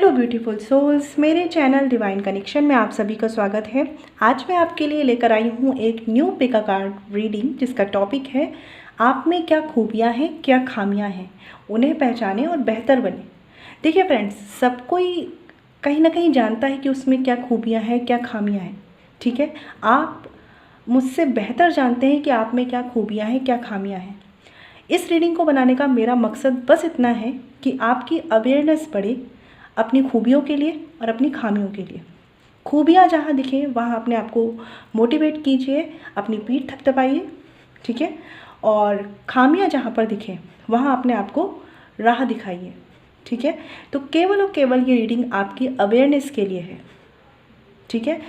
Hello beautiful souls, मेरे channel divine connection में आप सभी का स्वागत है। आज मैं आपके लिए लेकर आई हूँ एक न्यू पिका कार्ड रीडिंग जिसका टॉपिक है आप में क्या खूबियाँ हैं, क्या खामियाँ हैं, उन्हें पहचानें और बेहतर बने। देखिए फ्रेंड्स, सब कोई कहीं ना कहीं जानता है कि उसमें क्या खूबियाँ हैं, क्या खामियाँ हैं। ठीक है, आप मुझसे बेहतर जानते हैं कि आप में क्या खूबियाँ हैं, क्या खामियाँ हैं। इस रीडिंग को बनाने का मेरा मकसद बस इतना है कि आपकी अवेयरनेस बढ़े अपनी खूबियों के लिए और अपनी खामियों के लिए। खूबियाँ जहाँ दिखें वहाँ अपने आप को मोटिवेट कीजिए, अपनी पीठ थपथपाइए, ठीक है। और खामियाँ जहाँ पर दिखें वहाँ अपने आप को राह दिखाइए, ठीक है। तो केवल और केवल ये रीडिंग आपकी अवेयरनेस के लिए है, ठीक है।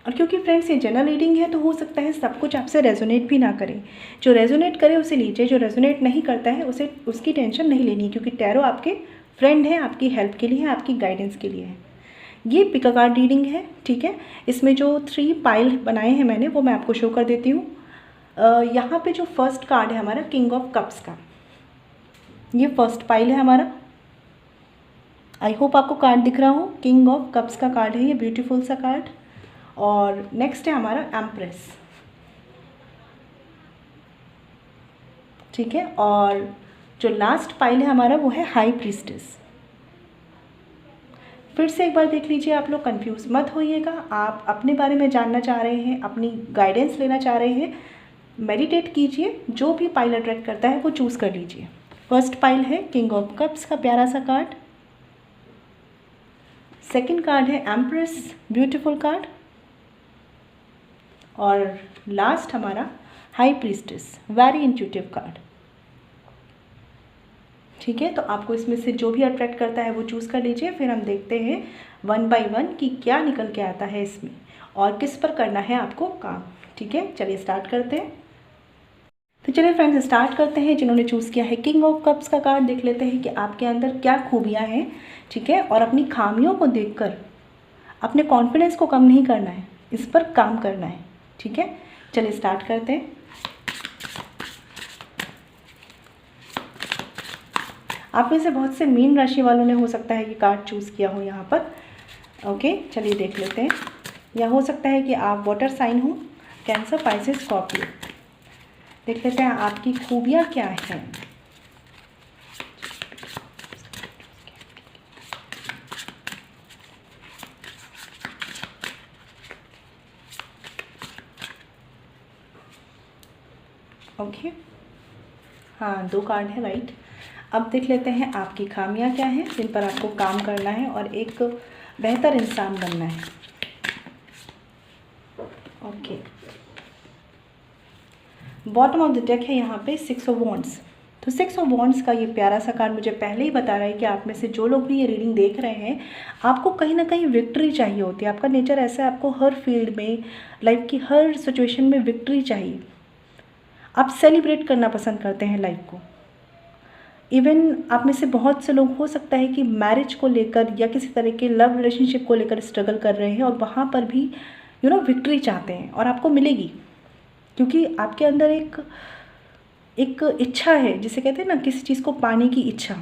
और क्योंकि फ्रेंड्स ये जनरल रीडिंग है तो हो सकता है सब कुछ आपसे रेजोनेट भी ना करे। जो रेजोनेट करे उसे लीजिए, जो रेजोनेट नहीं करता है उसे उसकी टेंशन नहीं लेनी, क्योंकि टैरो आपके फ्रेंड है, आपकी हेल्प के लिए है, आपकी गाइडेंस के लिए है। ये पिका कार्ड रीडिंग है, ठीक है। इसमें जो 3 पाइल बनाए हैं मैंने वो मैं आपको शो कर देती हूँ। यहाँ पे जो फर्स्ट कार्ड है हमारा किंग ऑफ कप्स का, ये फर्स्ट पाइल है हमारा। आई होप आपको कार्ड दिख रहा हो, किंग ऑफ कप्स का कार्ड है ये, ब्यूटीफुल सा कार्ड। और नेक्स्ट है हमारा एम्प्रेस, ठीक है। और जो लास्ट पाइल है हमारा वो है हाई प्रीस्टेस। फिर से एक बार देख लीजिए, आप लोग कंफ्यूज मत होइएगा। आप अपने बारे में जानना चाह रहे हैं, अपनी गाइडेंस लेना चाह रहे हैं, मेडिटेट कीजिए, जो भी पाइल अट्रैक्ट करता है वो चूज़ कर लीजिए। फर्स्ट पाइल है किंग ऑफ कप्स का प्यारा सा कार्ड। सेकंड कार्ड है एम्प्रेस, ब्यूटीफुल कार्ड। और लास्ट हमारा high priestess, very intuitive card, ठीक है। तो आपको इसमें से जो भी अट्रैक्ट करता है वो चूज़ कर लीजिए। फिर हम देखते हैं 1 बाय 1 कि क्या निकल के आता है इसमें और किस पर करना है आपको काम, ठीक है। चलिए स्टार्ट करते हैं। तो चलिए फ्रेंड्स स्टार्ट करते हैं। जिन्होंने चूज़ किया है किंग ऑफ कप्स का कार्ड, देख लेते हैं कि आपके अंदर क्या खूबियाँ हैं, ठीक है। और अपनी खामियों को देखकर अपने कॉन्फिडेंस को कम नहीं करना है, इस पर काम करना है, ठीक है। चलिए स्टार्ट करते हैं। आप में से बहुत से मीन राशि वालों ने हो सकता है ये कार्ड चूज़ किया हो यहाँ पर। ओके, चलिए देख लेते हैं। या हो सकता है कि आप वाटर साइन हो, कैंसर, पाइसेस, स्कॉर्पियो। देख लेते हैं आपकी खूबियाँ क्या हैं। ओके, हाँ 2 कार्ड है, राइट। अब देख लेते हैं आपकी खामियां क्या हैं जिन पर आपको काम करना है और एक बेहतर इंसान बनना है। Okay, bottom of the deck है यहाँ पे 6 ऑफ वॉन्ड्स। तो 6 ऑफ वॉन्ड्स का ये प्यारा सा कार्ड मुझे पहले ही बता रहा है कि आप में से जो लोग भी ये रीडिंग देख रहे हैं, आपको कहीं ना कहीं विक्ट्री चाहिए होती है। आपका नेचर ऐसा है, आपको हर फील्ड में, लाइफ की हर सिचुएशन में विक्ट्री चाहिए। आप सेलिब्रेट करना पसंद करते हैं लाइफ को। इवन आप में से बहुत से लोग हो सकता है कि मैरिज को लेकर या किसी तरह के लव रिलेशनशिप को लेकर स्ट्रगल कर रहे हैं और वहाँ पर भी विक्ट्री चाहते हैं और आपको मिलेगी, क्योंकि आपके अंदर एक इच्छा है, जिसे कहते हैं ना किसी चीज़ को पाने की इच्छा।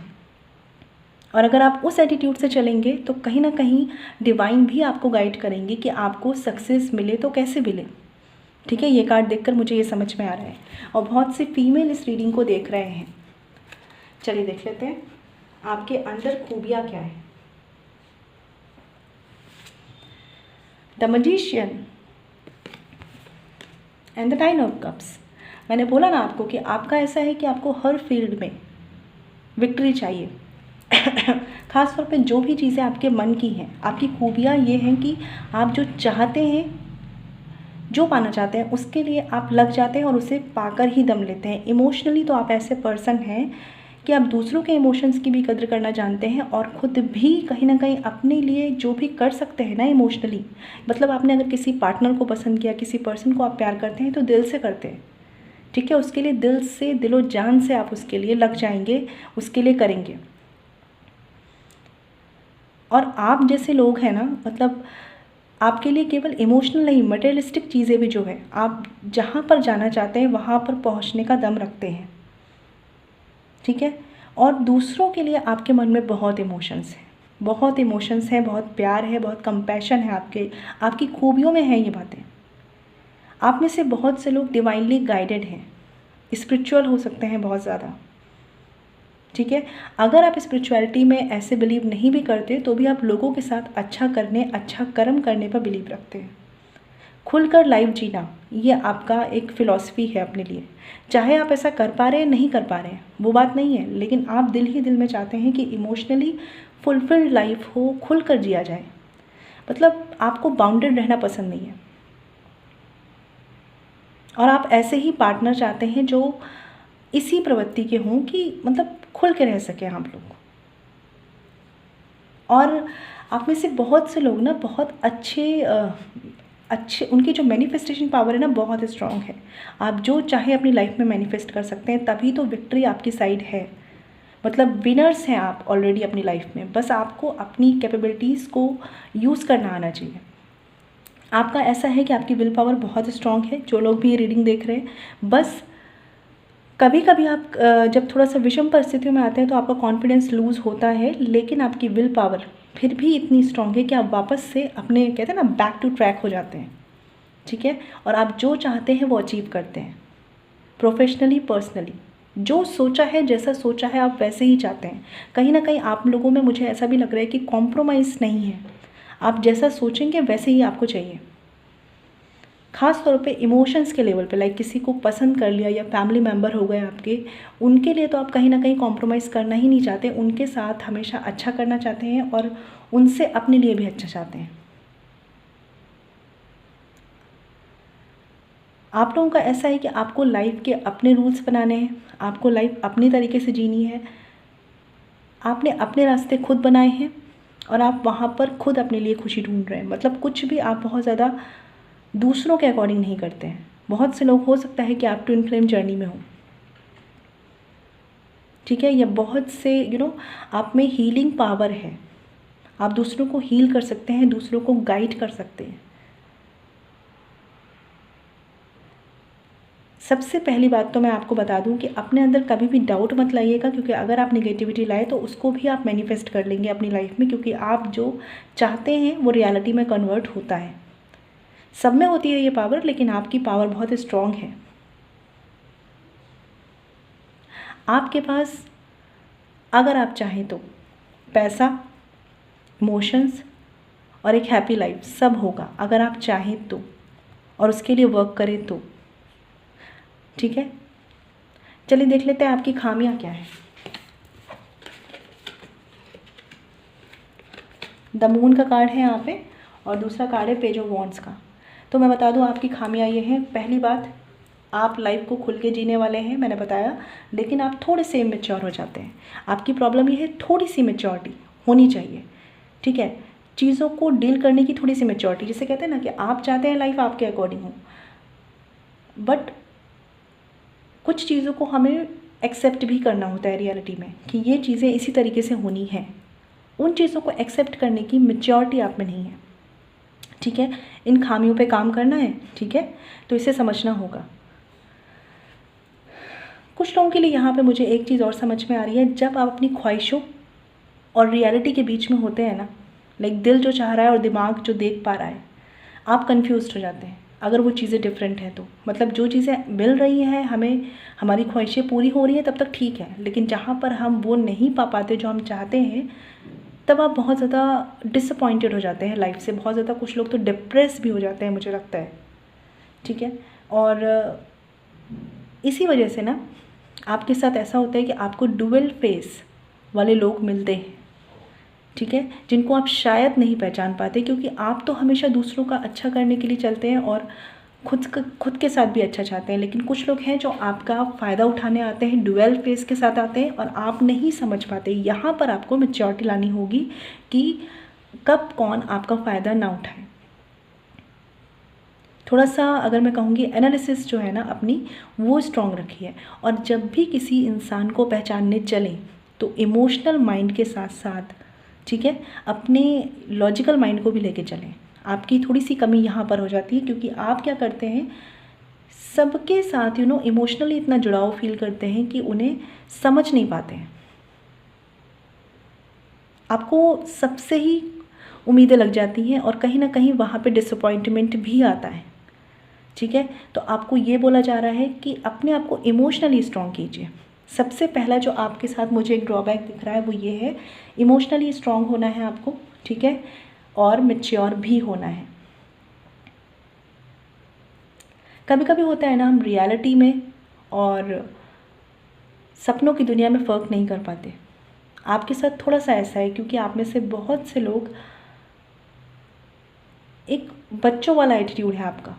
और अगर आप उस एटीट्यूड से चलेंगे तो कहीं ना कहीं डिवाइन भी आपको गाइड करेंगे कि आपको सक्सेस मिले तो कैसे मिले, ठीक है। ये कार्ड देखकर मुझे ये समझ में आ रहा है। और बहुत सी फीमेल इस रीडिंग को देख रहे हैं। चलिए देख लेते हैं आपके अंदर खूबियाँ क्या है। The magician and the 9 of cups. मैंने बोला ना आपको कि आपका ऐसा है कि आपको हर फील्ड में विक्ट्री चाहिए। खास तौर पे जो भी चीज़ें आपके मन की हैं, आपकी खूबियाँ ये हैं कि आप जो चाहते हैं, जो पाना चाहते हैं, उसके लिए आप लग जाते हैं और उसे पाकर ही दम लेते हैं। इमोशनली तो आप ऐसे पर्सन हैं कि आप दूसरों के इमोशंस की भी कदर करना जानते हैं और ख़ुद भी कहीं ना कहीं अपने लिए जो भी कर सकते हैं ना इमोशनली, मतलब आपने अगर किसी पार्टनर को पसंद किया, किसी पर्सन को आप प्यार करते हैं तो दिल से करते हैं, ठीक है। उसके लिए दिल से, दिलो जान से आप उसके लिए लग जाएंगे, उसके लिए करेंगे। और आप जैसे लोग हैं ना, मतलब आपके लिए केवल इमोशनल नहीं, मटेरियलिस्टिक चीज़ें भी जो है, आप जहाँ पर जाना चाहते हैं वहाँ पर पहुँचने का दम रखते हैं, ठीक है। और दूसरों के लिए आपके मन में बहुत इमोशंस हैं, बहुत इमोशंस हैं, बहुत प्यार है, बहुत कंपैशन है, आपकी खूबियों में है ये बातें। आप में से बहुत से लोग डिवाइनली गाइडेड हैं, स्पिरिचुअल हो सकते हैं बहुत ज़्यादा, ठीक है। अगर आप स्पिरिचुअलिटी में ऐसे बिलीव नहीं भी करते तो भी आप लोगों के साथ अच्छा करने, अच्छा कर्म करने पर बिलीव रखते हैं। खुलकर लाइफ जीना ये आपका एक फ़िलॉसफी है अपने लिए। चाहे आप ऐसा कर पा रहे हैं नहीं कर पा रहे हैं वो बात नहीं है, लेकिन आप दिल ही दिल में चाहते हैं कि इमोशनली फुलफिल्ड लाइफ हो, खुलकर जिया जाए। मतलब आपको बाउंडेड रहना पसंद नहीं है, और आप ऐसे ही पार्टनर चाहते हैं जो इसी प्रवृत्ति के हों कि मतलब खुल के रह सकें आप लोग। और आप में से बहुत से लोग ना बहुत अच्छे उनकी जो मैनिफेस्टेशन पावर है ना बहुत स्ट्रांग है। आप जो चाहे अपनी लाइफ में मैनिफेस्ट कर सकते हैं, तभी तो विक्ट्री आपकी साइड है। मतलब विनर्स हैं आप ऑलरेडी अपनी लाइफ में, बस आपको अपनी कैपेबिलिटीज़ को यूज़ करना आना चाहिए। आपका ऐसा है कि आपकी विल पावर बहुत स्ट्रांग है। जो लोग भी ये रीडिंग देख रहे हैं, बस कभी कभी आप जब थोड़ा सा विषम परिस्थितियों में आते हैं तो आपका कॉन्फिडेंस लूज़ होता है, लेकिन आपकी विल पावर फिर भी इतनी स्ट्रांग है कि आप वापस से अपने कहते हैं ना बैक टू ट्रैक हो जाते हैं, ठीक है। और आप जो चाहते हैं वो अचीव करते हैं, प्रोफेशनली, पर्सनली। जो सोचा है, जैसा सोचा है आप वैसे ही चाहते हैं। कहीं ना कहीं आप लोगों में मुझे ऐसा भी लग रहा है कि कॉम्प्रोमाइज़ नहीं है, आप जैसा सोचेंगे वैसे ही आपको चाहिए। ख़ास तौर पे इमोशंस के लेवल पे, लाइक किसी को पसंद कर लिया या फैमिली मेम्बर हो गए आपके, उनके लिए तो आप कहीं ना कहीं कॉम्प्रोमाइज़ करना ही नहीं चाहते, उनके साथ हमेशा अच्छा करना चाहते हैं और उनसे अपने लिए भी अच्छा चाहते हैं। आप लोगों का ऐसा है कि आपको लाइफ के अपने रूल्स बनाने हैं, आपको लाइफ अपनी तरीके से जीनी है। आपने अपने रास्ते खुद बनाए हैं और आप वहाँ पर खुद अपने लिए खुशी ढूंढ रहे हैं। मतलब कुछ भी आप बहुत ज़्यादा दूसरों के अकॉर्डिंग नहीं करते हैं। बहुत से लोग, हो सकता है कि आप ट्विन फ्लेम जर्नी में हो, ठीक है, या बहुत से आप में हीलिंग पावर है, आप दूसरों को हील कर सकते हैं, दूसरों को गाइड कर सकते हैं। सबसे पहली बात तो मैं आपको बता दूं कि अपने अंदर कभी भी डाउट मत लाइएगा, क्योंकि अगर आप नेगेटिविटी लाए तो उसको भी आप मैनिफेस्ट कर लेंगे अपनी लाइफ में, क्योंकि आप जो चाहते हैं वो रियलिटी में कन्वर्ट होता है। सब में होती है ये पावर, लेकिन आपकी पावर बहुत स्ट्रॉन्ग है। आपके पास अगर आप चाहें तो पैसा, इमोशंस और एक हैप्पी लाइफ सब होगा, अगर आप चाहें तो, और उसके लिए वर्क करें तो, ठीक है। चलिए देख लेते हैं आपकी खामियां क्या है। द मून का कार्ड है यहाँ पे, और दूसरा कार्ड है पेज ऑफ वॉन्ड्स का। तो मैं बता दूँ आपकी खामियां ये हैं। पहली बात, आप लाइफ को खुल के जीने वाले हैं, मैंने बताया, लेकिन आप थोड़े से इमेच्योर हो जाते हैं। आपकी प्रॉब्लम ये है, थोड़ी सी मैच्योरिटी होनी चाहिए, ठीक है। चीज़ों को डील करने की थोड़ी सी मैच्योरिटी, जिसे कहते हैं ना कि आप चाहते हैं लाइफ आपके अकॉर्डिंग हो, बट कुछ चीज़ों को हमें एक्सेप्ट भी करना होता है रियलिटी में कि ये चीज़ें इसी तरीके से होनी है। उन चीज़ों को एक्सेप्ट करने की मैच्योरिटी आप में नहीं है, ठीक है। इन खामियों पे काम करना है, ठीक है, तो इसे समझना होगा। कुछ लोगों के लिए यहाँ पे मुझे एक चीज़ और समझ में आ रही है, जब आप अपनी ख्वाहिशों और रियलिटी के बीच में होते हैं ना, लाइक दिल जो चाह रहा है और दिमाग जो देख पा रहा है, आप कंफ्यूज्ड हो जाते हैं अगर वो चीज़ें डिफरेंट हैं तो। मतलब जो चीज़ें मिल रही हैं हमें, हमारी ख्वाहिशें पूरी हो रही हैं तब तक ठीक है, लेकिन जहाँ पर हम वो नहीं पा पाते जो हम चाहते हैं, तब आप बहुत ज़्यादा डिसअपॉइंटेड हो जाते हैं लाइफ से। बहुत ज़्यादा कुछ लोग तो डिप्रेस भी हो जाते हैं, मुझे लगता है, ठीक है। और इसी वजह से ना आपके साथ ऐसा होता है कि आपको डुअल फेस वाले लोग मिलते हैं, ठीक है, जिनको आप शायद नहीं पहचान पाते, क्योंकि आप तो हमेशा दूसरों का अच्छा करने के लिए चलते हैं और खुद के साथ भी अच्छा चाहते हैं। लेकिन कुछ लोग हैं जो आपका फ़ायदा उठाने आते हैं, डुअल फेस के साथ आते हैं, और आप नहीं समझ पाते। यहाँ पर आपको मैच्योरिटी लानी होगी कि कब कौन आपका फ़ायदा ना उठाए। थोड़ा सा अगर मैं कहूँगी एनालिसिस जो है ना अपनी, वो स्ट्रॉन्ग रखिए। और जब भी किसी इंसान को पहचानने चलें तो इमोशनल माइंड के साथ साथ, ठीक है, अपने लॉजिकल माइंड को भी लेके चलें। आपकी थोड़ी सी कमी यहाँ पर हो जाती है, क्योंकि आप क्या करते हैं, सबके साथ इमोशनली इतना जुड़ाव फील करते हैं कि उन्हें समझ नहीं पाते हैं, आपको सबसे ही उम्मीदें लग जाती हैं और कहीं ना कहीं वहाँ पे डिसअपॉइंटमेंट भी आता है। ठीक है, तो आपको ये बोला जा रहा है कि अपने आप को इमोशनली स्ट्रॉन्ग कीजिए। सबसे पहला जो आपके साथ मुझे एक ड्रॉबैक दिख रहा है वो ये है, इमोशनली स्ट्रॉन्ग होना है आपको, ठीक है, और मैच्योर भी होना है। कभी कभी होता है ना, हम रियलिटी में और सपनों की दुनिया में फ़र्क नहीं कर पाते। आपके साथ थोड़ा सा ऐसा है क्योंकि आप में से बहुत से लोग, एक बच्चों वाला एटीट्यूड है आपका,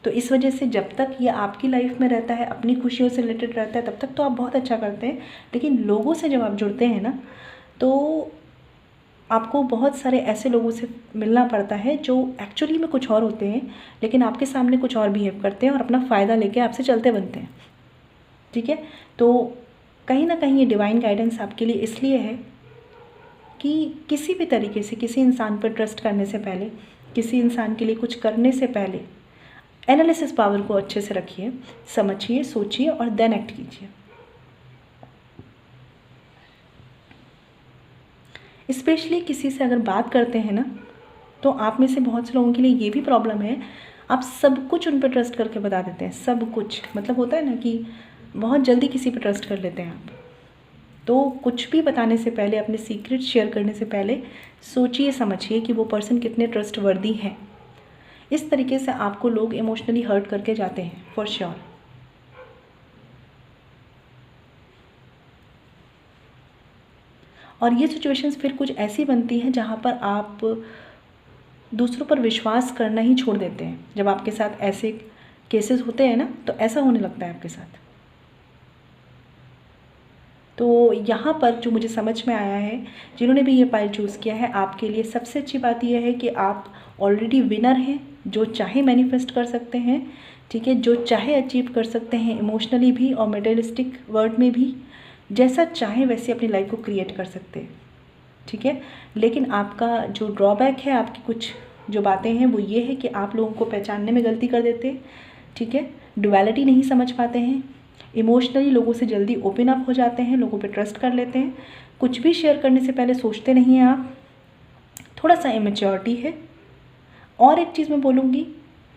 तो इस वजह से जब तक ये आपकी लाइफ में रहता है, अपनी खुशियों से रिलेटेड रहता है, तब तक तो आप बहुत अच्छा करते हैं। लेकिन लोगों से जब आप जुड़ते हैं ना, तो आपको बहुत सारे ऐसे लोगों से मिलना पड़ता है जो एक्चुअली में कुछ और होते हैं, लेकिन आपके सामने कुछ और बिहेव करते हैं और अपना फ़ायदा लेके आपसे चलते बनते हैं। ठीक है, तो कहीं ना कहीं ये डिवाइन गाइडेंस आपके लिए इसलिए है कि किसी भी तरीके से किसी इंसान पर ट्रस्ट करने से पहले, किसी इंसान के लिए कुछ करने से पहले एनालिसिस पावर को अच्छे से रखिए, समझिए, सोचिए और देन एक्ट कीजिए। स्पेशली किसी से अगर बात करते हैं ना, तो आप में से बहुत से लोगों के लिए ये भी प्रॉब्लम है, आप सब कुछ उन पर ट्रस्ट करके बता देते हैं, सब कुछ। मतलब होता है ना कि बहुत जल्दी किसी पर ट्रस्ट कर लेते हैं आप। तो कुछ भी बताने से पहले, अपने सीक्रेट शेयर करने से पहले सोचिए समझिए कि वो पर्सन कितने ट्रस्टवर्दी हैं। इस तरीके से आपको लोग इमोशनली हर्ट करके जाते हैं फॉर श्योर। और ये सिचुएशंस फिर कुछ ऐसी बनती हैं जहाँ पर आप दूसरों पर विश्वास करना ही छोड़ देते हैं। जब आपके साथ ऐसे केसेस होते हैं ना, तो ऐसा होने लगता है आपके साथ। तो यहाँ पर जो मुझे समझ में आया है, जिन्होंने भी ये पाइल चूज़ किया है, आपके लिए सबसे अच्छी बात यह है कि आप ऑलरेडी विनर हैं, जो चाहे मैनिफेस्ट कर सकते हैं। ठीक है, जो चाहे अचीव कर सकते हैं, इमोशनली भी और मटेरियलिस्टिक वर्ल्ड में भी। जैसा चाहे वैसे अपनी लाइफ को क्रिएट कर सकते हैं। ठीक है, लेकिन आपका जो ड्रॉबैक है, आपकी कुछ जो बातें हैं वो ये है कि आप लोगों को पहचानने में गलती कर देते हैं। ठीक है, डुअलिटी नहीं समझ पाते हैं, इमोशनली लोगों से जल्दी ओपन अप हो जाते हैं, लोगों पे ट्रस्ट कर लेते हैं, कुछ भी शेयर करने से पहले सोचते नहीं हैं आप, थोड़ा सा इमेच्योरिटी है। और एक चीज़ मैं बोलूँगी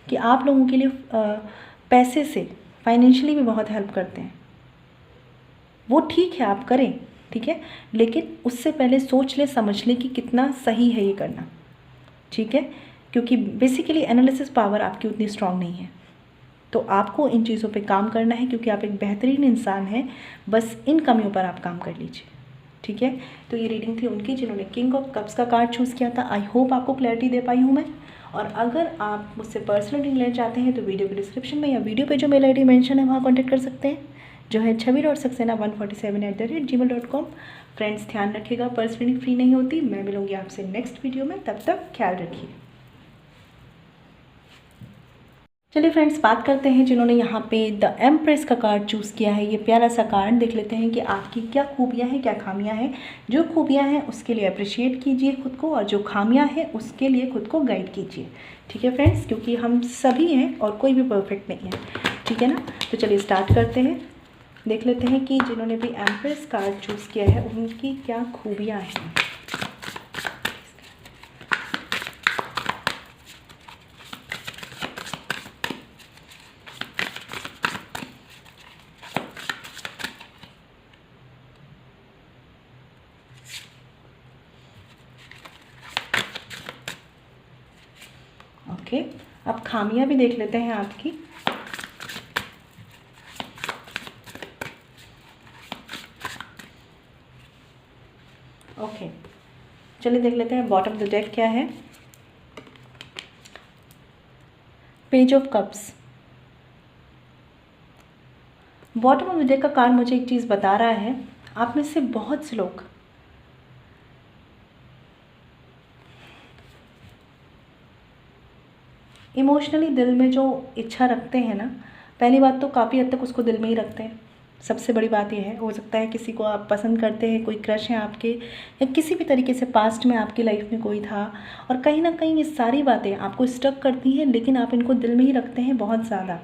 कि आप लोगों के लिए पैसे से, फाइनेंशियली भी बहुत हेल्प करते हैं। वो ठीक है, आप करें, ठीक है, लेकिन उससे पहले सोच ले, समझ ले कि कितना सही है ये करना। ठीक है, क्योंकि बेसिकली एनालिसिस पावर आपकी उतनी स्ट्रांग नहीं है। तो आपको इन चीज़ों पे काम करना है, क्योंकि आप एक बेहतरीन इंसान हैं। बस इन कमियों पर आप काम कर लीजिए। ठीक है, तो ये रीडिंग थी उनकी जिन्होंने किंग ऑफ कप्स का कार्ड चूज़ किया था। आई होप आपको क्लैरिटी दे पाई हूँ मैं। और अगर आप मुझसे पर्सनल रीडिंग लेना चाहते हैं तो वीडियो के डिस्क्रिप्शन में या वीडियो पे जो मेल ID मेंशन है वहाँ कॉन्टैक्ट कर सकते हैं, जो है chhavi.saxena147@gmail.com। फ्रेंड्स, ध्यान रखिएगा, पर्सनल रीडिंग फ्री नहीं होती। मैं मिलूँगी आपसे नेक्स्ट वीडियो में, तब तक ख्याल रखिए। चलिए फ्रेंड्स, बात करते हैं जिन्होंने यहाँ पे द एम्प्रेस का कार्ड चूज़ किया है। ये प्यारा सा कार्ड देख लेते हैं कि आपकी क्या खूबियाँ हैं, क्या खामियाँ हैं। जो खूबियाँ हैं उसके लिए अप्रिशिएट कीजिए खुद को, और जो खामियाँ हैं उसके लिए खुद को गाइड कीजिए। ठीक है फ्रेंड्स, क्योंकि हम सभी हैं और कोई भी परफेक्ट नहीं है। ठीक है ना, तो चलिए स्टार्ट करते हैं। देख लेते हैं कि जिन्होंने भी एम्प्रेस कार्ड चूज़ किया है उनकी क्या खूबियाँ हैं। ओके, अब खामियां भी देख लेते हैं आपकी। ओके, चलिए देख लेते हैं बॉटम ऑफ द डेक क्या है। Page of cups. Bottom of the deck का कार्ड मुझे एक चीज़ बता रहा है, आप में से बहुत से लोग इमोशनली दिल में जो इच्छा रखते हैं ना, पहली बात तो काफ़ी हद तक उसको दिल में ही रखते हैं। सबसे बड़ी बात यह है, हो सकता है किसी को आप पसंद करते हैं, कोई क्रश है आपके, या किसी भी तरीके से पास्ट में आपकी लाइफ में कोई था, और कहीं ना कहीं ये सारी बातें आपको स्टक करती हैं, लेकिन आप इनको दिल में ही रखते हैं, बहुत ज़्यादा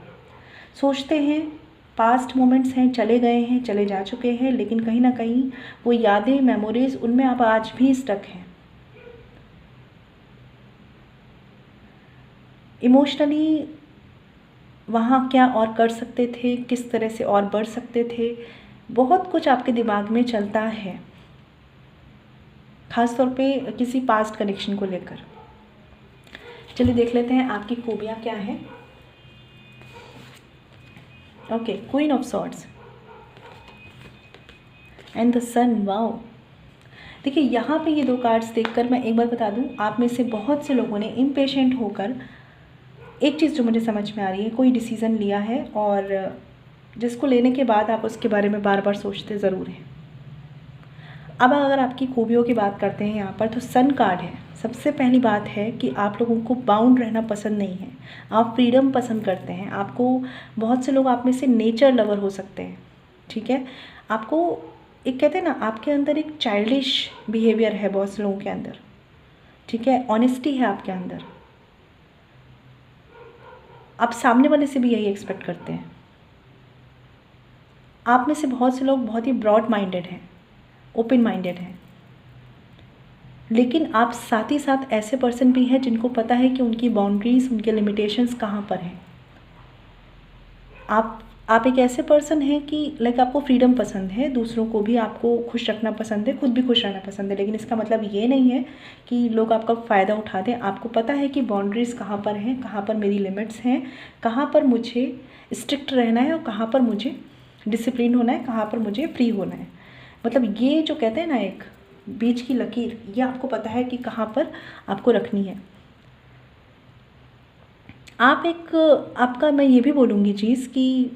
सोचते हैं, पास्ट मोमेंट्स हैं, चले गए हैं, चले जा चुके हैं, लेकिन कहीं ना कहीं वो यादें, मेमोरीज, उनमें आप आज भी स्टक हैं। इमोशनली वहाँ क्या और कर सकते थे, किस तरह से और बढ़ सकते थे, बहुत कुछ आपके दिमाग में चलता है, ख़ास तौर पे किसी पास्ट कनेक्शन को लेकर। चलिए देख लेते हैं आपकी खूबियाँ क्या हैं। Okay, queen of swords and the sun. Wow, देखिए यहाँ पे ये 2 कार्ड्स देखकर मैं एक बार बता दूँ, आप में से बहुत से लोगों ने इम्पेशेंट होकर, एक चीज़ जो मुझे समझ में आ रही है, कोई डिसीज़न लिया है और जिसको लेने के बाद आप उसके बारे में बार बार सोचते ज़रूर हैं। अब अगर आपकी खूबियों की बात करते हैं यहाँ पर, तो सन कार्ड है। सबसे पहली बात है कि आप लोगों को बाउंड रहना पसंद नहीं है, आप फ्रीडम पसंद करते हैं। आपको, बहुत से लोग आप में से नेचर लवर हो सकते हैं, ठीक है। आपको एक, कहते हैं ना, आपके अंदर एक चाइल्डिश बिहेवियर है बहुत से लोगों के अंदर, ठीक है। ऑनेस्टी है आपके अंदर, आप सामने वाले से भी यही एक्सपेक्ट करते हैं। आप में से बहुत से लोग बहुत ही ब्रॉड माइंडेड हैं, ओपन माइंडेड हैं, लेकिन आप साथ ही साथ ऐसे पर्सन भी हैं जिनको पता है कि उनकी बाउंड्रीज़, उनके लिमिटेशंस कहाँ पर हैं। आप एक ऐसे पर्सन हैं कि लाइक आपको फ्रीडम पसंद है, दूसरों को भी आपको खुश रखना पसंद है, खुद भी खुश रहना पसंद है, लेकिन इसका मतलब ये नहीं है कि लोग आपका फ़ायदा उठा दें। आपको पता है कि बाउंड्रीज़ कहाँ पर हैं, कहाँ पर मेरी लिमिट्स हैं, कहाँ पर मुझे स्ट्रिक्ट रहना है और कहाँ पर मुझे डिसिप्लिन होना है, कहाँ पर मुझे फ्री होना है। मतलब ये जो कहते हैं ना, एक बीच की लकीर, ये आपको पता है कि कहाँ पर आपको रखनी है। आप एक, आपका मैं ये भी बोलूँगी चीज़ कि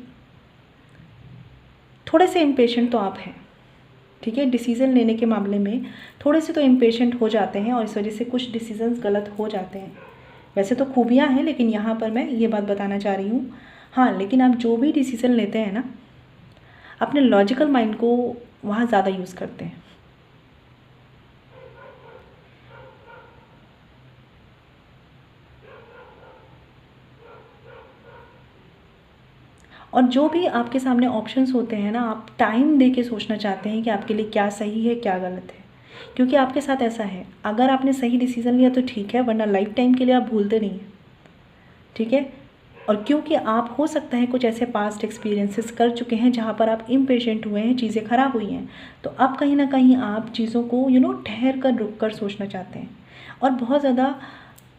थोड़े से इम्पेशेंट तो आप हैं, ठीक है। डिसीज़न लेने के मामले में थोड़े से तो इम्पेशेंट हो जाते हैं और इस वजह से कुछ डिसीजंस गलत हो जाते हैं। वैसे तो खूबियाँ हैं, लेकिन यहाँ पर मैं ये बात बताना चाह रही हूँ। हाँ, लेकिन आप जो भी डिसीज़न लेते हैं ना, अपने लॉजिकल माइंड को वहाँ ज़्यादा यूज़ करते हैं। और जो भी आपके सामने ऑप्शंस होते हैं ना, आप टाइम दे के सोचना चाहते हैं कि आपके लिए क्या सही है, क्या गलत है। क्योंकि आपके साथ ऐसा है, अगर आपने सही डिसीज़न लिया तो ठीक है, वरना लाइफ टाइम के लिए आप भूलते नहीं हैं, ठीक है। और क्योंकि आप, हो सकता है कुछ ऐसे पास्ट एक्सपीरियंसेस कर चुके हैं जहाँ पर आप इम्पेशेंट हुए हैं, चीज़ें ख़राब हुई हैं, तो अब कहीं ना कहीं आप चीज़ों को ठहर कर, रुक कर सोचना चाहते हैं और बहुत ज़्यादा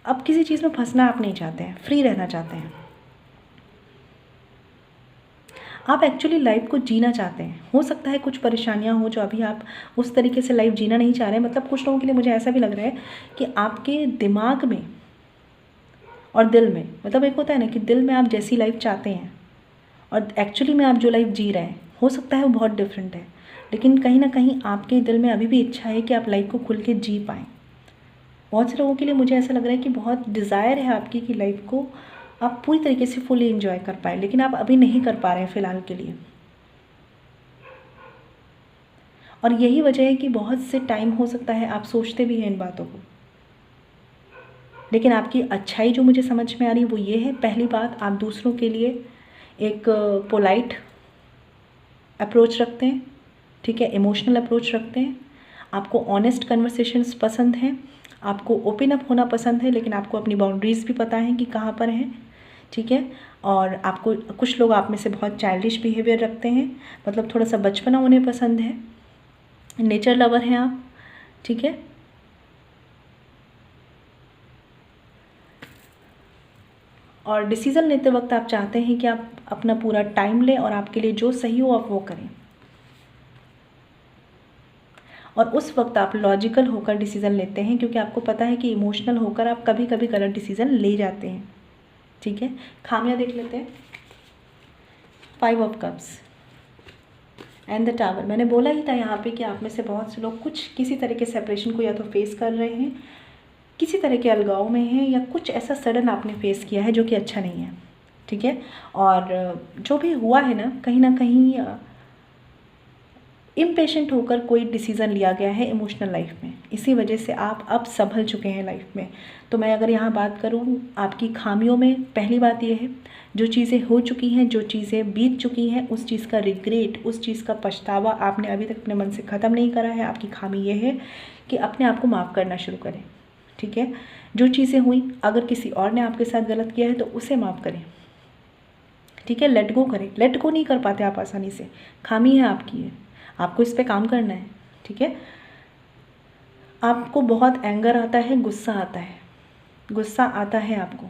अब किसी चीज़ में फंसना आप नहीं चाहते हैं, फ्री रहना चाहते हैं। आप एक्चुअली लाइफ को जीना चाहते हैं। हो सकता है कुछ परेशानियां हो जो अभी आप उस तरीके से लाइफ जीना नहीं चाह रहे हैं। मतलब कुछ लोगों के लिए मुझे ऐसा भी लग रहा है कि आपके दिमाग में और दिल में, मतलब एक होता है ना कि दिल में आप जैसी लाइफ चाहते हैं और एक्चुअली में आप जो लाइफ जी रहे हैं, हो सकता है वो बहुत डिफरेंट है, लेकिन कहीं ना कहीं आपके दिल में अभी भी इच्छा है कि आप लाइफ को खुल के जी पाएँ। बहुत से लोगों के लिए मुझे ऐसा लग रहा है कि बहुत डिज़ायर है आपकी कि लाइफ को आप पूरी तरीके से फुली एंजॉय कर पाए, लेकिन आप अभी नहीं कर पा रहे हैं फ़िलहाल के लिए। और यही वजह है कि बहुत से टाइम हो सकता है आप सोचते भी हैं इन बातों को, लेकिन आपकी अच्छाई जो मुझे समझ में आ रही है वो ये है, पहली बात, आप दूसरों के लिए एक पोलाइट अप्रोच रखते हैं, ठीक है, इमोशनल अप्रोच रखते हैं। आपको ऑनेस्ट कन्वर्सेशंस पसंद हैं, आपको ओपन अप होना पसंद है, लेकिन आपको अपनी बाउंड्रीज़ भी पता है कि कहाँ पर हैं, ठीक है। और आपको, कुछ लोग आप में से बहुत चाइल्डिश बिहेवियर रखते हैं, मतलब थोड़ा सा बचपना उन्हें पसंद है, नेचर लवर हैं आप, ठीक है। और डिसीज़न लेते वक्त आप चाहते हैं कि आप अपना पूरा टाइम लें और आपके लिए जो सही हो आप वो करें, और उस वक्त आप लॉजिकल होकर डिसीज़न लेते हैं, क्योंकि आपको पता है कि इमोशनल होकर आप कभी कभी गलत डिसीज़न ले जाते हैं, ठीक है। खामियां देख लेते हैं। 5 of cups and the tower. मैंने बोला ही था यहाँ पे कि आप में से बहुत से लोग कुछ किसी तरह के सेपरेशन को या तो फेस कर रहे हैं, किसी तरह के अलगाव में हैं, या कुछ ऐसा सडन आपने फेस किया है जो कि अच्छा नहीं है, ठीक है। और जो भी हुआ है ना कहीं इम्पेशेंट होकर कोई डिसीज़न लिया गया है इमोशनल लाइफ में, इसी वजह से आप अब संभल चुके हैं लाइफ में। तो मैं अगर यहाँ बात करूँ आपकी खामियों में, पहली बात यह है, जो चीज़ें हो चुकी हैं, जो चीज़ें बीत चुकी हैं, उस चीज़ का रिग्रेट, उस चीज़ का पछतावा आपने अभी तक अपने मन से ख़त्म नहीं करा है। आपकी खामी यह है कि अपने आप को माफ़ करना शुरू करें, ठीक है। जो चीज़ें हुई, अगर किसी और ने आपके साथ गलत किया है तो उसे माफ़ करें, ठीक है। लेट गो करें। लेट गो नहीं कर पाते आप आसानी से, खामी है आपकी है, आपको इस पे काम करना है, ठीक है। आपको बहुत एंगर आता है, गुस्सा आता है, गुस्सा आता है आपको,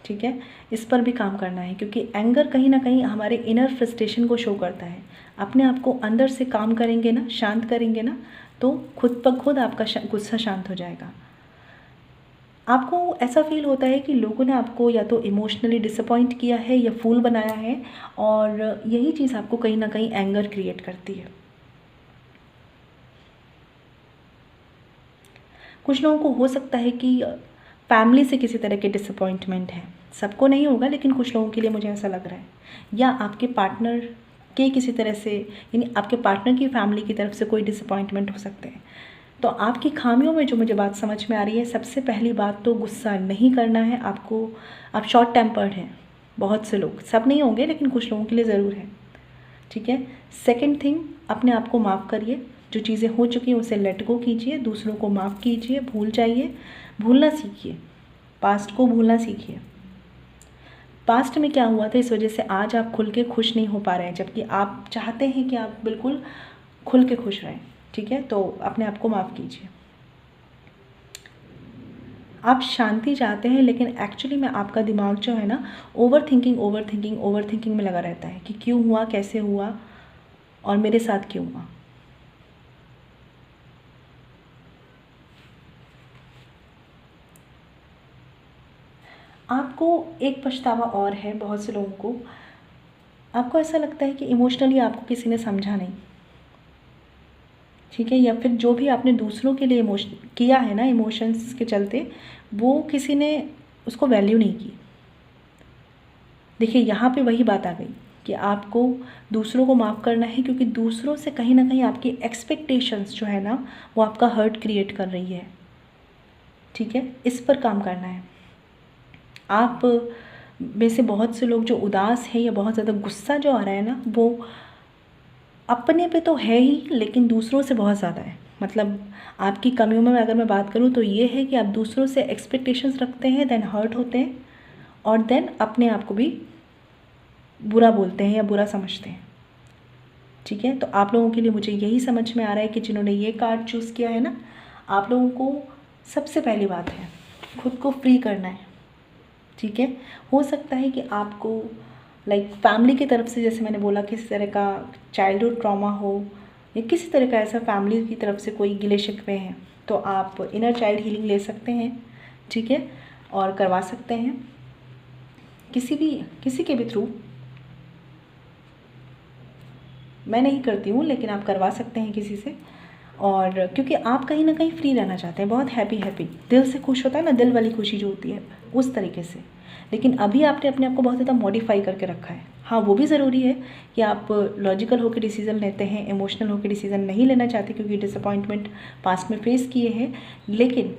ठीक है। इस पर भी काम करना है, क्योंकि एंगर कहीं ना कहीं हमारे इनर फ्रस्ट्रेशन को शो करता है। अपने आप को अंदर से काम करेंगे ना, शांत करेंगे ना, तो खुद ब खुद आपका गुस्सा शांत हो जाएगा। आपको ऐसा फील होता है कि लोगों ने आपको या तो इमोशनली डिसअपॉइंट किया है या फूल बनाया है, और यही चीज़ आपको कहीं ना कहीं एंगर क्रिएट करती है। कुछ लोगों को हो सकता है कि फैमिली से किसी तरह के डिसअपॉइंटमेंट है, सबको नहीं होगा लेकिन कुछ लोगों के लिए मुझे ऐसा लग रहा है, या आपके पार्टनर के किसी तरह से, यानी आपके पार्टनर की फैमिली की तरफ से कोई डिसअपॉइंटमेंट हो सकते हैं। तो आपकी खामियों में जो मुझे बात समझ में आ रही है, सबसे पहली बात तो गुस्सा नहीं करना है आपको। आप शॉर्ट टेम्पर्ड हैं, बहुत से लोग, सब नहीं होंगे लेकिन कुछ लोगों के लिए ज़रूर है, ठीक है। सेकंड थिंग, अपने आप को माफ़ करिए, जो चीज़ें हो चुकी हैं उसे लेट गो कीजिए, दूसरों को माफ़ कीजिए, भूल जाइए, भूलना सीखिए, पास्ट को भूलना सीखिए। पास्ट में क्या हुआ था, इस वजह से आज आप खुल के खुश नहीं हो पा रहे हैं, जबकि आप चाहते हैं कि आप बिल्कुल खुल के खुश रहें, ठीक है। तो अपने आप को माफ़ कीजिए। आप शांति चाहते हैं, लेकिन एक्चुअली में आपका दिमाग जो है ना, ओवर थिंकिंग में लगा रहता है कि क्यों हुआ, कैसे हुआ और मेरे साथ क्यों हुआ। आपको एक पछतावा और है, बहुत से लोगों को, आपको ऐसा लगता है कि इमोशनली आपको किसी ने समझा नहीं, ठीक है, या फिर जो भी आपने दूसरों के लिए इमोशन किया है ना, इमोशंस के चलते, वो किसी ने उसको वैल्यू नहीं की। देखिए यहाँ पे वही बात आ गई कि आपको दूसरों को माफ़ करना है, क्योंकि दूसरों से कहीं ना कहीं आपकी एक्सपेक्टेशंस जो है ना, वो आपका हर्ट क्रिएट कर रही है, ठीक है। इस पर काम करना है। आप में से बहुत से लोग जो उदास हैं या बहुत ज़्यादा गुस्सा जो आ रहा है ना, वो अपने पे तो है ही, लेकिन दूसरों से बहुत ज़्यादा है। मतलब आपकी कमियों में अगर मैं बात करूँ तो ये है कि आप दूसरों से एक्सपेक्टेशंस रखते हैं, देन हर्ट होते हैं, और देन अपने आप को भी बुरा बोलते हैं या बुरा समझते हैं, ठीक है। तो आप लोगों के लिए मुझे यही समझ में आ रहा है कि जिन्होंने ये कार्ड चूज़ किया है ना, आप लोगों को सबसे पहली बात है खुद को फ्री करना है, ठीक है। हो सकता है कि आपको फैमिली की तरफ से, जैसे मैंने बोला, किसी तरह का चाइल्डहुड ट्रॉमा हो या किसी तरह का ऐसा फैमिली की तरफ से कोई गिले शिकवे हैं, तो आप इनर चाइल्ड हीलिंग ले सकते हैं, ठीक है, और करवा सकते हैं किसी के भी थ्रू। मैं नहीं करती हूँ, लेकिन आप करवा सकते हैं किसी से, और क्योंकि आप कहीं ना कहीं फ्री रहना चाहते हैं, बहुत हैप्पी दिल से खुश होता है ना, दिल वाली खुशी जो होती है उस तरीके से। लेकिन अभी आपने अपने आप को बहुत ज़्यादा मॉडिफाई करके रखा है। हाँ, वो भी ज़रूरी है कि आप लॉजिकल होकर डिसीज़न लेते हैं, इमोशनल होकर डिसीज़न नहीं लेना चाहते, क्योंकि डिसअपॉइंटमेंट पास्ट में फेस किए हैं, लेकिन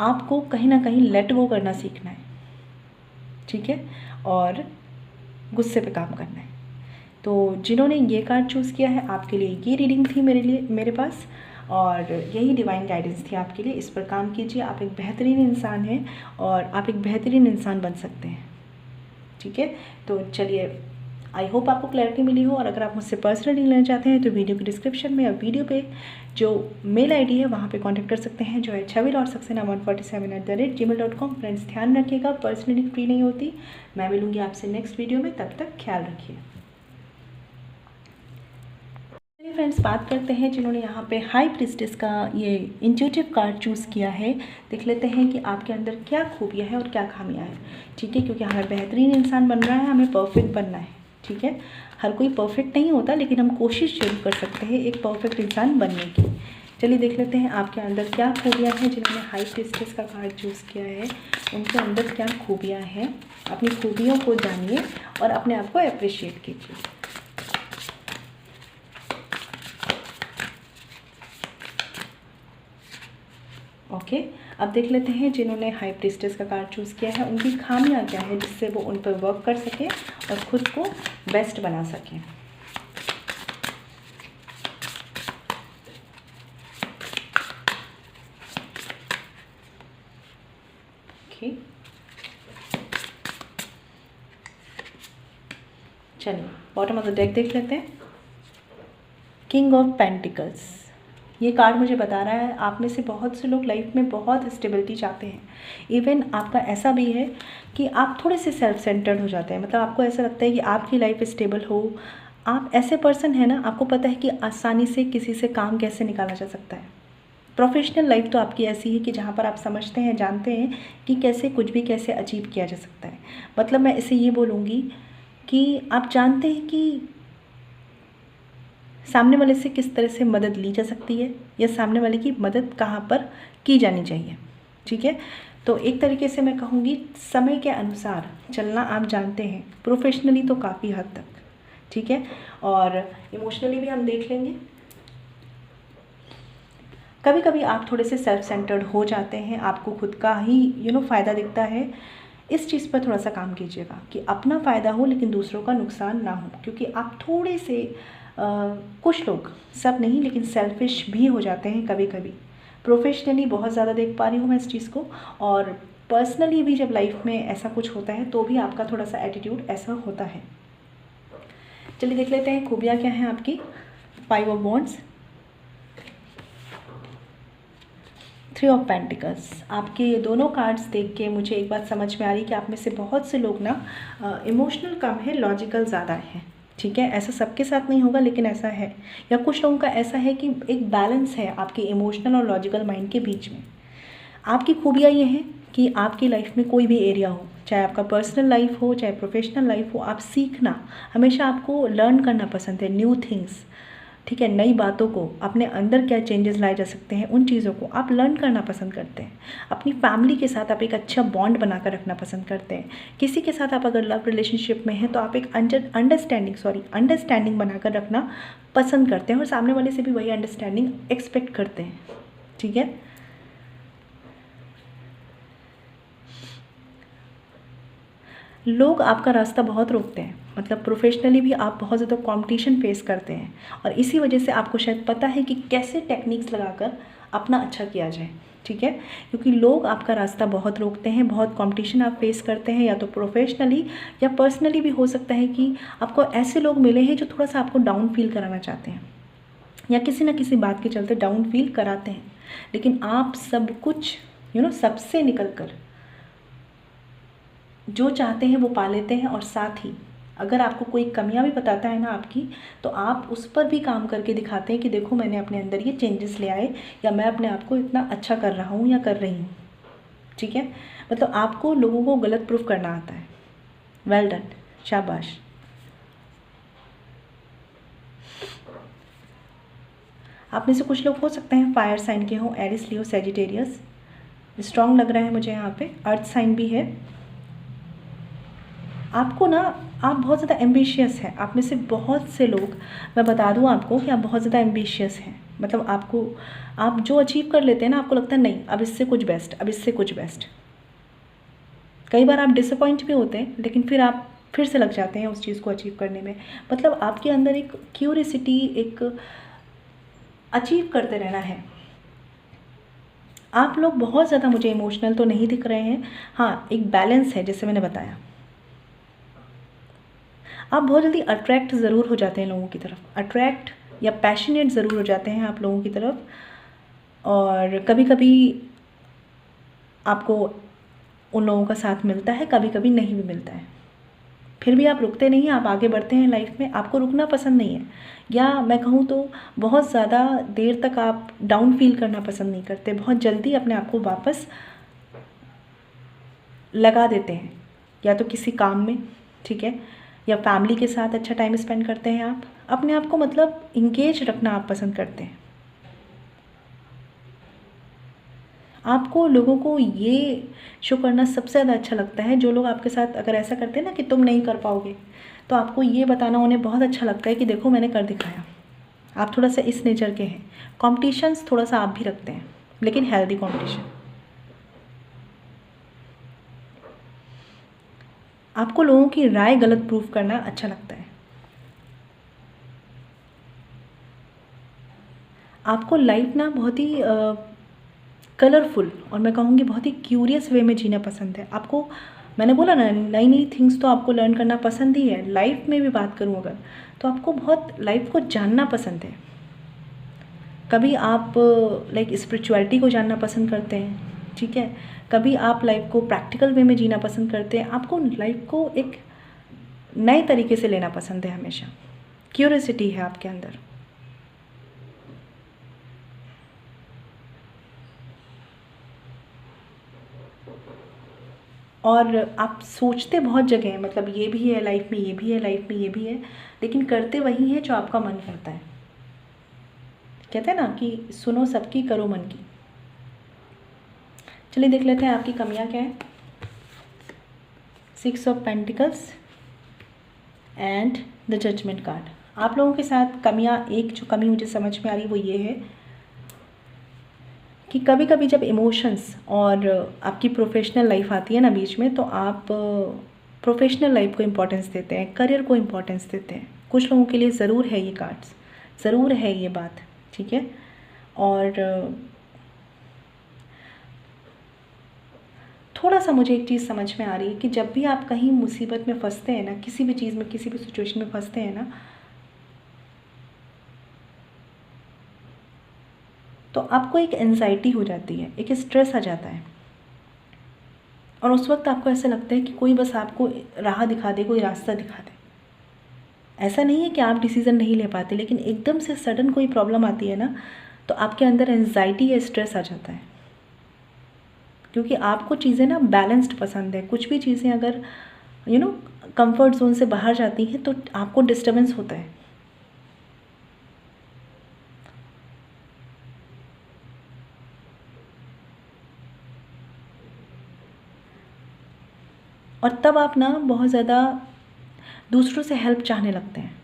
आपको कहीं ना कहीं लेट गो करना सीखना है, ठीक है, और गुस्से पे काम करना है। तो जिन्होंने ये कार्ड चूज़ किया है, आपके लिए ये रीडिंग थी मेरे पास, और यही डिवाइन गाइडेंस थी आपके लिए। इस पर काम कीजिए, आप एक बेहतरीन इंसान हैं और आप एक बेहतरीन इंसान बन सकते हैं, ठीक है। तो चलिए, आई होप आपको क्लैरिटी मिली हो, और अगर आप मुझसे पर्सनल रीडिंग लेना चाहते हैं तो वीडियो के डिस्क्रिप्शन में या वीडियो पे जो मेल आईडी है वहाँ पे कांटेक्ट कर सकते हैं, जो है chhavi.saxena147@gmail.com। फ्रेंड्स, ध्यान रखिएगा, पर्सनली फ्री नहीं होती। मैं मिलूँगी आपसे नेक्स्ट वीडियो में, तब तक ख्याल रखिए। फ्रेंड्स, बात करते हैं जिन्होंने यहाँ पे हाई प्रीस्टेस का ये इंट्यूटिव कार्ड चूज़ किया है। देख लेते हैं कि आपके अंदर क्या खूबियाँ हैं और क्या खामियाँ हैं, ठीक है, क्योंकि हमें बेहतरीन इंसान बनना है, हमें परफेक्ट बनना है, ठीक है। हर कोई परफेक्ट नहीं होता, लेकिन हम कोशिश जरूर कर सकते हैं एक परफेक्ट इंसान बनने की। चलिए देख लेते हैं आपके अंदर क्या खूबियाँ हैं। जिन्होंने हाई प्रीस्टेस का कार्ड चूज़ किया है, उनके अंदर क्या खूबियाँ हैं, अपनी खूबियों को जानिए और अपने आप को अप्रिशिएट कीजिए। ओके, अब देख लेते हैं जिन्होंने हाई प्रीस्टेस का कार्ड चूज़ किया है उनकी खामियां क्या है जिससे वो उन पर वर्क कर सकें और ख़ुद को बेस्ट बना सकें। ओके, चलिए बॉटम ऑफ द डेक देख लेते हैं। किंग ऑफ पेंटिकल्स, ये कार्ड मुझे बता रहा है आप में से बहुत से लोग लाइफ में बहुत स्टेबिलिटी चाहते हैं। इवन आपका ऐसा भी है कि आप थोड़े से सेल्फ सेंटर्ड हो जाते हैं, मतलब आपको ऐसा लगता है कि आपकी लाइफ स्टेबल हो। आप ऐसे पर्सन है ना, आपको पता है कि आसानी से किसी से काम कैसे निकाला जा सकता है। प्रोफेशनल लाइफ तो आपकी ऐसी है कि जहाँ पर आप समझते हैं, जानते हैं कि कैसे कुछ भी कैसे अचीव किया जा सकता है। मतलब मैं इसे ये बोलूँगी कि आप जानते हैं कि सामने वाले से किस तरह से मदद ली जा सकती है या सामने वाले की मदद कहाँ पर की जानी चाहिए। ठीक है, तो एक तरीके से मैं कहूँगी समय के अनुसार चलना आप जानते हैं, प्रोफेशनली तो काफ़ी हद तक। ठीक है, और इमोशनली भी हम देख लेंगे। कभी कभी आप थोड़े से सेल्फ सेंटर्ड हो जाते हैं, आपको खुद का ही फ़ायदा दिखता है। इस चीज़ पर थोड़ा सा काम कीजिएगा कि अपना फ़ायदा हो लेकिन दूसरों का नुकसान ना हो, क्योंकि आप थोड़े से कुछ लोग, सब नहीं लेकिन सेल्फिश भी हो जाते हैं कभी कभी। प्रोफेशनली बहुत ज़्यादा देख पा रही हूँ मैं इस चीज़ को, और पर्सनली भी जब लाइफ में ऐसा कुछ होता है तो भी आपका थोड़ा सा एटीट्यूड ऐसा होता है। चलिए देख लेते हैं खूबियाँ क्या हैं आपकी। 5 ऑफ वॉन्ड्स, 3 ऑफ पेंटिकल्स। आपके ये दोनों कार्ड्स देख के मुझे एक बात समझ में आ रही है कि आप में से बहुत से लोग ना इमोशनल कम है, लॉजिकल ज़्यादा है। ठीक है, ऐसा सबके साथ नहीं होगा लेकिन ऐसा है, या कुछ लोगों का ऐसा है कि एक बैलेंस है आपके इमोशनल और लॉजिकल माइंड के बीच में। आपकी खूबियाँ ये हैं कि आपकी लाइफ में कोई भी एरिया हो, चाहे आपका पर्सनल लाइफ हो चाहे प्रोफेशनल लाइफ हो, आप सीखना हमेशा, आपको लर्न करना पसंद है, न्यू थिंग्स। ठीक है, नई बातों को, अपने अंदर क्या चेंजेस लाए जा सकते हैं उन चीज़ों को आप लर्न करना पसंद करते हैं। अपनी फैमिली के साथ आप एक अच्छा बॉन्ड बनाकर रखना पसंद करते हैं। किसी के साथ आप अगर लव रिलेशनशिप में हैं तो आप एक अंडरस्टैंडिंग बनाकर रखना पसंद करते हैं और सामने वाले से भी वही अंडरस्टैंडिंग एक्सपेक्ट करते हैं। ठीक है, लोग आपका रास्ता बहुत रोकते हैं, मतलब प्रोफेशनली भी आप बहुत ज़्यादा कंपटीशन फेस करते हैं और इसी वजह से आपको शायद पता है कि कैसे टेक्निक्स लगाकर अपना अच्छा किया जाए। ठीक है, क्योंकि लोग आपका रास्ता बहुत रोकते हैं, बहुत कंपटीशन आप फेस करते हैं, या तो प्रोफेशनली या पर्सनली भी हो सकता है कि आपको ऐसे लोग मिले हैं जो थोड़ा सा आपको डाउन फील कराना चाहते हैं या किसी न किसी बात के चलते डाउन फील कराते हैं, लेकिन आप सब कुछ सबसे निकल कर जो चाहते हैं वो पा लेते हैं। और साथ ही अगर आपको कोई कमियां भी बताता है ना आपकी, तो आप उस पर भी काम करके दिखाते हैं कि देखो मैंने अपने अंदर ये चेंजेस ले आए, या मैं अपने आप को इतना अच्छा कर रहा हूँ या कर रही हूँ। ठीक है, मतलब आपको लोगों को गलत प्रूफ करना आता है। वेल डन, शाबाश। आप में से कुछ लोग हो सकते हैं फायर साइन के हों, एरिस, लियो, सैजिटेरियस। स्ट्रॉन्ग लग रहा है मुझे यहाँ पे। अर्थ साइन भी है। आपको ना, आप बहुत ज़्यादा एम्बिशियस हैं। आप में से बहुत से लोग, मैं बता दूं आपको कि आप बहुत ज़्यादा एम्बिशियस हैं। मतलब आप जो अचीव कर लेते हैं ना, आपको लगता है नहीं अब इससे कुछ बेस्ट, अब इससे कुछ बेस्ट। कई बार आप डिसअपॉइंट भी होते हैं लेकिन फिर आप फिर से लग जाते हैं उस चीज़ को अचीव करने में। मतलब आपके अंदर एक क्यूरियसिटी, एक अचीव करते रहना है। आप लोग बहुत ज़्यादा मुझे इमोशनल तो नहीं दिख रहे हैं, हाँ एक बैलेंस है जैसे मैंने बताया। आप बहुत जल्दी अट्रैक्ट ज़रूर हो जाते हैं लोगों की तरफ, अट्रैक्ट या पैशनेट ज़रूर हो जाते हैं आप लोगों की तरफ, और कभी कभी आपको उन लोगों का साथ मिलता है, कभी कभी नहीं भी मिलता है। फिर भी आप रुकते नहीं हैं, आप आगे बढ़ते हैं लाइफ में। आपको रुकना पसंद नहीं है, या मैं कहूँ तो बहुत ज़्यादा देर तक आप डाउन फील करना पसंद नहीं करते। बहुत जल्दी अपने आप को वापस लगा देते हैं, या तो किसी काम में, ठीक है, या फैमिली के साथ अच्छा टाइम स्पेंड करते हैं। आप अपने आप को मतलब इंगेज रखना आप पसंद करते हैं। आपको लोगों को ये शो करना सबसे ज़्यादा अच्छा लगता है। जो लोग आपके साथ अगर ऐसा करते हैं ना कि तुम नहीं कर पाओगे, तो आपको ये बताना उन्हें बहुत अच्छा लगता है कि देखो मैंने कर दिखाया। आप थोड़ा सा इस नेचर के हैं। कॉम्पिटिशन्स थोड़ा सा आप भी रखते हैं, लेकिन हेल्दी कॉम्पिटिशन। आपको लोगों की राय गलत प्रूफ करना अच्छा लगता है। आपको लाइफ ना बहुत ही कलरफुल और मैं कहूँगी बहुत ही क्यूरियस वे में जीना पसंद है आपको। मैंने बोला ना, नई नई थिंग्स तो आपको लर्न करना पसंद ही है। लाइफ में भी बात करूँ अगर, तो आपको बहुत लाइफ को जानना पसंद है। कभी आप लाइक स्पिरिचुअलिटी को जानना पसंद करते हैं, ठीक है, कभी आप लाइफ को प्रैक्टिकल वे में जीना पसंद करते हैं। आपको लाइफ को एक नए तरीके से लेना पसंद है, हमेशा क्यूरियोसिटी है आपके अंदर। और आप सोचते बहुत जगह हैं, मतलब ये भी है लाइफ में, ये भी है लाइफ में, ये भी है, लेकिन करते वही है जो आपका मन करता है। कहते हैं ना कि सुनो सबकी, करो मन की। चलिए देख लेते हैं आपकी कमियां क्या है। 6 of pentacles and the judgement card. आप लोगों के साथ कमियां, एक जो कमी मुझे समझ में आ रही वो ये है कि कभी कभी जब इमोशंस और आपकी प्रोफेशनल लाइफ आती है ना बीच में, तो आप प्रोफेशनल लाइफ को इम्पोर्टेंस देते हैं, करियर को इम्पोर्टेंस देते हैं। कुछ लोगों के लिए ज़रूर है ये कार्ड्स, ज़रूर है ये बात, ठीक है। और थोड़ा सा मुझे एक चीज़ समझ में आ रही है कि जब भी आप कहीं मुसीबत में फंसते हैं ना, किसी भी चीज़ में, किसी भी सिचुएशन में फंसते हैं ना, तो आपको एक एंजाइटी हो जाती है, एक स्ट्रेस आ जाता है। और उस वक्त आपको ऐसा लगता है कि कोई बस आपको राह दिखा दे, कोई रास्ता दिखा दे। ऐसा नहीं है कि आप डिसीज़न नहीं ले पाते, लेकिन एकदम से सडन कोई प्रॉब्लम आती है ना, तो आपके अंदर एंजाइटी या स्ट्रेस आ जाता है। क्योंकि आपको चीज़ें ना बैलेंस्ड पसंद है। कुछ भी चीज़ें अगर कंफर्ट जोन से बाहर जाती हैं तो आपको डिस्टर्बेंस होता है। और तब आप ना बहुत ज़्यादा दूसरों से हेल्प चाहने लगते हैं।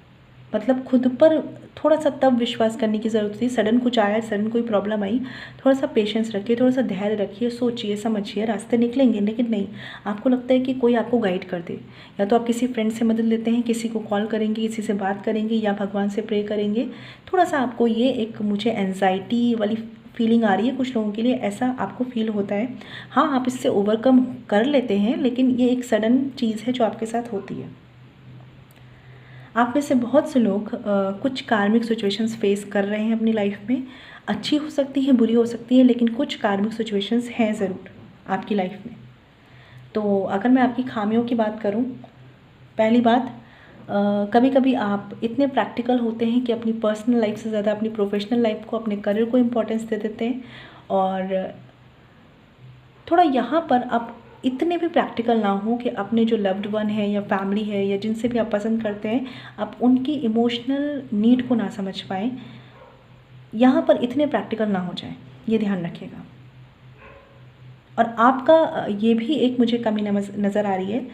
मतलब खुद पर थोड़ा सा तब विश्वास करने की ज़रूरत थी। सडन कुछ आया, सडन कोई प्रॉब्लम आई, थोड़ा सा पेशेंस रखिए, थोड़ा सा धैर्य रखिए, सोचिए समझिए, रास्ते निकलेंगे। लेकिन नहीं, आपको लगता है कि कोई आपको गाइड कर दे। या तो आप किसी फ्रेंड से मदद लेते हैं, किसी को कॉल करेंगे, किसी से बात करेंगे, या भगवान से प्रे करेंगे। थोड़ा सा आपको ये एक मुझे एंजाइटी वाली फीलिंग आ रही है, कुछ लोगों के लिए ऐसा आपको फील होता है। हाँ, आप इससे ओवरकम कर लेते हैं, लेकिन ये एक सडन चीज़ है जो आपके साथ होती है। आप में से बहुत से लोग कुछ कार्मिक सिचुएशंस फेस कर रहे हैं अपनी लाइफ में। अच्छी हो सकती हैं, बुरी हो सकती हैं, लेकिन कुछ कार्मिक सिचुएशंस हैं ज़रूर आपकी लाइफ में। तो अगर मैं आपकी खामियों की बात करूं, पहली बात, कभी कभी आप इतने प्रैक्टिकल होते हैं कि अपनी पर्सनल लाइफ से ज़्यादा अपनी प्रोफेशनल लाइफ को, अपने करियर को इम्पोर्टेंस दे देते हैं। और थोड़ा यहाँ पर आप इतने भी प्रैक्टिकल ना हो कि अपने जो लव्ड वन है या फैमिली है या जिनसे भी आप पसंद करते हैं, आप उनकी इमोशनल नीड को ना समझ पाएँ। यहाँ पर इतने प्रैक्टिकल ना हो जाए, ये ध्यान रखिएगा। और आपका ये भी एक मुझे कमी नज़र आ रही है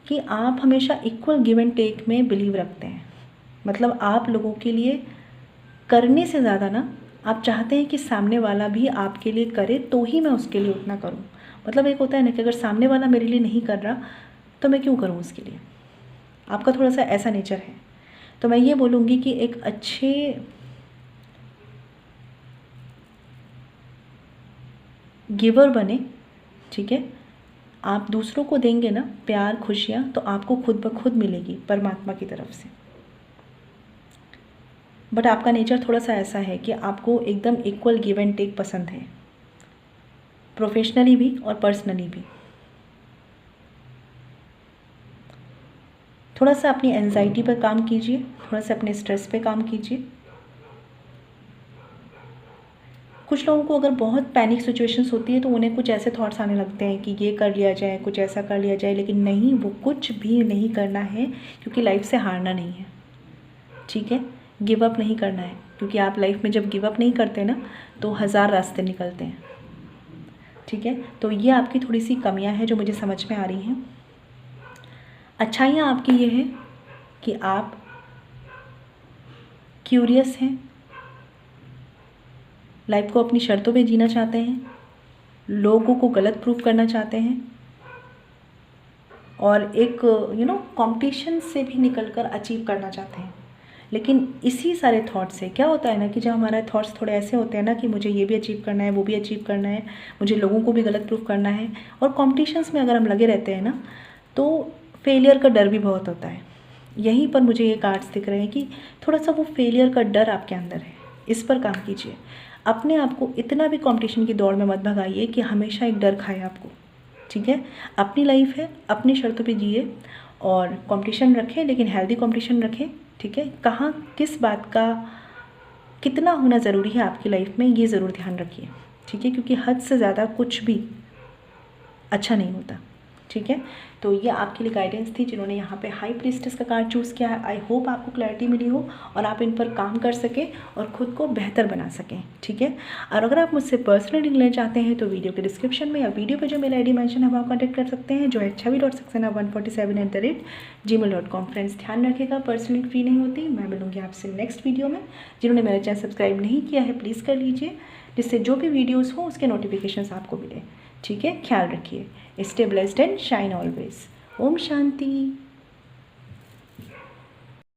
कि आप हमेशा इक्वल गिव एंड टेक में बिलीव रखते हैं। मतलब आप लोगों के लिए करने से ज़्यादा ना, आप चाहते हैं कि सामने वाला भी आपके लिए करे तो ही मैं उसके लिए उतना करूं। मतलब एक होता है ना कि अगर सामने वाला मेरे लिए नहीं कर रहा तो मैं क्यों करूं उसके लिए। आपका थोड़ा सा ऐसा नेचर है। तो मैं ये बोलूँगी कि एक अच्छे गिवर बने, ठीक है। आप दूसरों को देंगे ना प्यार, खुशियाँ, तो आपको खुद ब खुद मिलेगी परमात्मा की तरफ से। बट आपका नेचर थोड़ा सा ऐसा है कि आपको एकदम इक्वल गिव एंड टेक पसंद है, प्रोफेशनली भी और पर्सनली भी। थोड़ा सा अपनी एंजाइटी पर काम कीजिए, थोड़ा सा अपने स्ट्रेस पे काम कीजिए। कुछ लोगों को अगर बहुत पैनिक सिचुएशंस होती है तो उन्हें कुछ ऐसे थॉट्स आने लगते हैं कि ये कर लिया जाए, कुछ ऐसा कर लिया जाए, लेकिन नहीं, वो कुछ भी नहीं करना है, क्योंकि लाइफ से हारना नहीं है, ठीक है। गिव अप नहीं करना है, क्योंकि आप लाइफ में जब गिव अप नहीं करते ना तो 1000 रास्ते निकलते हैं, ठीक है। तो ये आपकी थोड़ी सी कमियां हैं जो मुझे समझ में आ रही हैं। अच्छाइयाँ आपकी ये है कि आप क्यूरियस हैं, लाइफ को अपनी शर्तों पे जीना चाहते हैं, लोगों को गलत प्रूफ करना चाहते हैं, और एक कंपटीशन से भी निकलकर अचीव करना चाहते हैं। लेकिन इसी सारे थॉट से क्या होता है ना कि जब हमारे थॉट्स थोड़े ऐसे होते हैं ना कि मुझे ये भी अचीव करना है, वो भी अचीव करना है, मुझे लोगों को भी गलत प्रूफ करना है, और कॉम्पिटिशन्स में अगर हम लगे रहते हैं ना तो फेलियर का डर भी बहुत होता है। यहीं पर मुझे ये कार्ड्स दिख रहे हैं कि थोड़ा सा वो फेलियर का डर आपके अंदर है, इस पर काम कीजिए। अपने आप को इतना भी कंपटीशन की दौड़ में मत भगाइए कि हमेशा एक डर खाए आपको, ठीक है। अपनी लाइफ है, अपनी शर्तों पे जिए और कंपटीशन रखें, लेकिन हेल्दी कंपटीशन रखें, ठीक है। कहाँ किस बात का कितना होना ज़रूरी है आपकी लाइफ में, ये ज़रूर ध्यान रखिए, ठीक है, क्योंकि हद से ज़्यादा कुछ भी अच्छा नहीं होता, ठीक है। तो ये आपके लिए गाइडेंस थी जिन्होंने यहाँ पे हाई प्रीस्टेस का कार्ड चूज़ किया है। आई होप आपको क्लैरिटी मिली हो और आप इन पर काम कर सकें और ख़ुद को बेहतर बना सकें, ठीक है। और अगर आप मुझसे पर्सनल रीडिंग लेना चाहते हैं तो वीडियो के डिस्क्रिप्शन में या वीडियो पे जो मेरा ID मेंशन है वहाँ कॉन्टैक्ट कर सकते हैं, जो है chavi.saxena147@gmail.com। फ्रेंड्स ध्यान रखिएगा, पर्सनली फ्री नहीं होती। मैं मिलूँगी आपसे नेक्स्ट वीडियो में। जिन्होंने मेरा चैनल सब्सक्राइब नहीं किया है प्लीज़ कर लीजिए, जिससे जो भी वीडियोज़ हों उसके नोटिफिकेशन आपको मिले, ठीक है। ख्याल रखिए, stay blessed and shine always. Om Shanti.